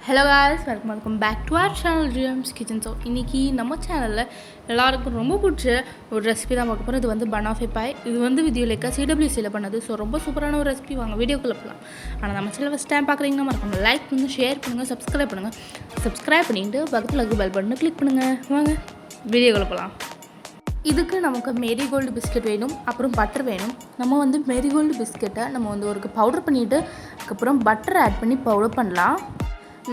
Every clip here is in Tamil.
Hello guys, welcome back to our channel Dreams Kitchen. So இன்றைக்கி நம்ம சேனலில் எல்லாருக்கும் ரொம்ப பிடிச்ச ஒரு ரெசிபி தான் பார்க்க போகிறோம். இது வந்து பனாஃபே பாய். இது வந்து வித்யுலேக்கா CWCயில் பண்ணது. ஸோ ரொம்ப சூப்பரான ஒரு ரெசிபி. வாங்க வீடியோக்குள்ளே போகலாம். ஆனால் நம்ம சேனல் ஃபஸ்ட் டைம் பார்க்குறீங்கன்னா மறக்காம லைக் பண்ணுங்கள், ஷேர் பண்ணுங்கள், சப்ஸ்கிரைப் பண்ணிவிட்டு பக்கத்தில் இருக்க பெல் பட்டனை கிளிக் பண்ணுங்கள். வாங்க வீடியோக்குள்ளே போகலாம். இதுக்கு நமக்கு மேரிகோல்டு பிஸ்கெட் வேணும், அப்புறம் பட்டர் வேணும். நம்ம வந்து மேரிகோல்டு பிஸ்கெட்டை நம்ம வந்து ஒரு பவுடர் பண்ணிவிட்டு அதுக்கப்புறம் பட்டர் ஆட் பண்ணி பவுடர் பண்ணலாம்.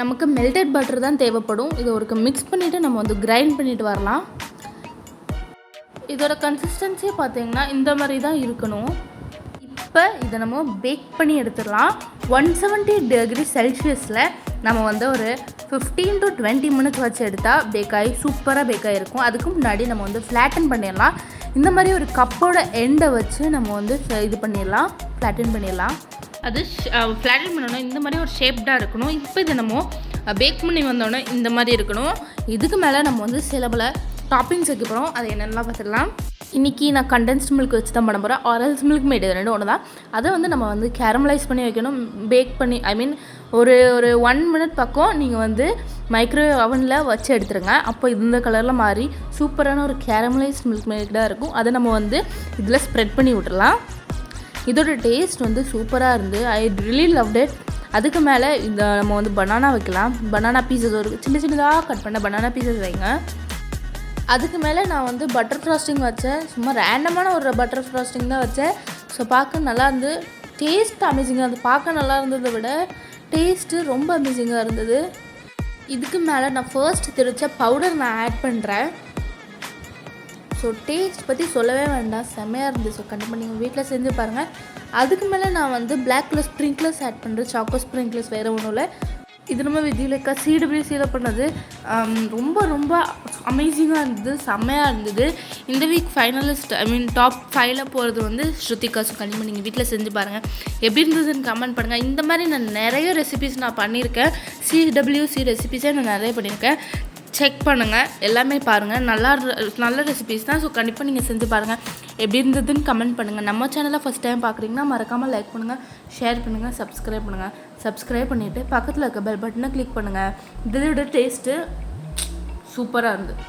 நமக்கு மெல்டட் பட்டர் தான் தேவைப்படும். இதை ஒரு மிக்ஸ் பண்ணிவிட்டு நம்ம வந்து கிரைண்ட் பண்ணிவிட்டு வரலாம். இதோட கன்சிஸ்டன்சியை பார்த்தீங்கன்னா இந்த மாதிரி தான் இருக்கணும். இப்போ இதை நம்ம பேக் பண்ணி எடுத்துடலாம். 170 டிகிரி செல்சியஸில் நம்ம வந்து ஒரு 15 to 20 மினிட்ஸ் வச்சு எடுத்தால் பேக்காகி சூப்பராக பேக்காகி இருக்கும். அதுக்கு முன்னாடி நம்ம வந்து ஃப்ளாட்டன் பண்ணிடலாம். இந்த மாதிரி ஒரு கப்போட எண்டை வச்சு நம்ம வந்து இது பண்ணிடலாம், ஃப்ளாட்டன் பண்ணிடலாம். அது ஃப்ளாட்டன் பண்ணணும். இந்த மாதிரி ஒரு ஷேப்டாக இருக்கணும். இப்போ இதை நம்ம பேக் பண்ணி வந்தோடனே இந்த மாதிரி இருக்கணும். இதுக்கு மேலே நம்ம வந்து சில பல டாப்பிங்ஸ் வைக்க போகிறோம். அது என்னென்னலாம் பார்த்துக்கலாம். இன்றைக்கி நான் கண்டென்ஸ்ட் மில்க் வச்சு தான் பண்ண போகிறேன். ஆரல்ஸ் மில்க் மேட் ரெண்டு ஒன்று தான். அதை வந்து நம்ம வந்து கேரமலைஸ் பண்ணி வைக்கணும். பேக் பண்ணி ஒரு 1 மினிட் பக்கம் நீங்கள் வந்து மைக்ரோவேவ் அவனில் வச்சு எடுத்துருங்க. அப்போ இந்த கலரில் மாறி சூப்பரான ஒரு கேரமலைஸ் மில்க் மேடாக இருக்கும். அதை நம்ம வந்து இதில் ஸ்ப்ரெட் பண்ணி விட்டுடலாம். இதோட டேஸ்ட் வந்து சூப்பராக இருந்து ஐ ரியலி லவ்ட் இட். அதுக்கு மேலே இந்த நம்ம வந்து பனானா வைக்கலாம். பனானா பீசஸ் ஒரு சின்னதாக கட் பண்ண பனானா பீசஸ் வைங்க. அதுக்கு மேலே நான் வந்து பட்டர் ஃப்ராஸ்டிங் வச்சேன். சும்மா ரேண்டமான ஒரு பட்டர் ஃப்ராஸ்டிங் தான் வச்சேன். ஸோ பார்க்க நல்லா இருந்து, டேஸ்ட் அமேசிங்காக இருந்தது. பார்க்க நல்லா இருந்ததை விட டேஸ்ட்டு ரொம்ப அமேசிங்காக இருந்தது. இதுக்கு மேலே நான் ஃபர்ஸ்ட் திரிச்ச பவுடர் நான் ஆட் பண்ணுறேன். ஸோ டேஸ்ட் பற்றி சொல்லவே வேண்டாம், செம்மையாக இருந்துச்சு. ஸோ கண்டிப்பாக நீங்கள் வீட்டில் செஞ்சு பாருங்கள். அதுக்கு மேலே நான் வந்து பிளாக் கலர் ஸ்ப்ரிங்க்லர்ஸ் ஆட் பண்ணுறேன். சாக்கோ ஸ்ப்ரிங்க்லர்ஸ் வேறு ஒன்றும் இல்லை. இது நம்ம வித்யுலேக்கா CWCயில் பண்ணது. ரொம்ப ரொம்ப அமேசிங்காக இருந்தது, செம்மையாக இருந்தது. இந்த வீக் ஃபைனலிஸ்ட் டாப் 5ல் போகிறது வந்து ஸ்ருதிகா. ஸோ கண்டிப்பாக நீங்கள் வீட்டில் செஞ்சு பாருங்கள். எப்படி இருந்ததுன்னு கமெண்ட் பண்ணுங்கள். இந்த மாதிரி நான் நிறைய ரெசிபிஸ் நான் பண்ணியிருக்கேன். CWC ரெசிபிஸே நான் நிறைய பண்ணியிருக்கேன். செக் பண்ணுங்கள், எல்லாமே பாருங்கள். நல்ல ரெசிபிஸ் தான். ஸோ கண்டிப்பாக நீங்கள் செஞ்சு பாருங்கள். எப்படி இருந்ததுன்னு கமெண்ட் பண்ணுங்கள். நம்ம சேனலை ஃபஸ்ட் டைம் பார்க்குறீங்கன்னா மறக்காமல் லைக் பண்ணுங்கள், ஷேர் பண்ணுங்கள், சப்ஸ்கிரைப் பண்ணிவிட்டு பக்கத்தில் இருக்க பெல் பட்டனை கிளிக் பண்ணுங்கள். இதோட டேஸ்ட்டு சூப்பராக இருந்தது.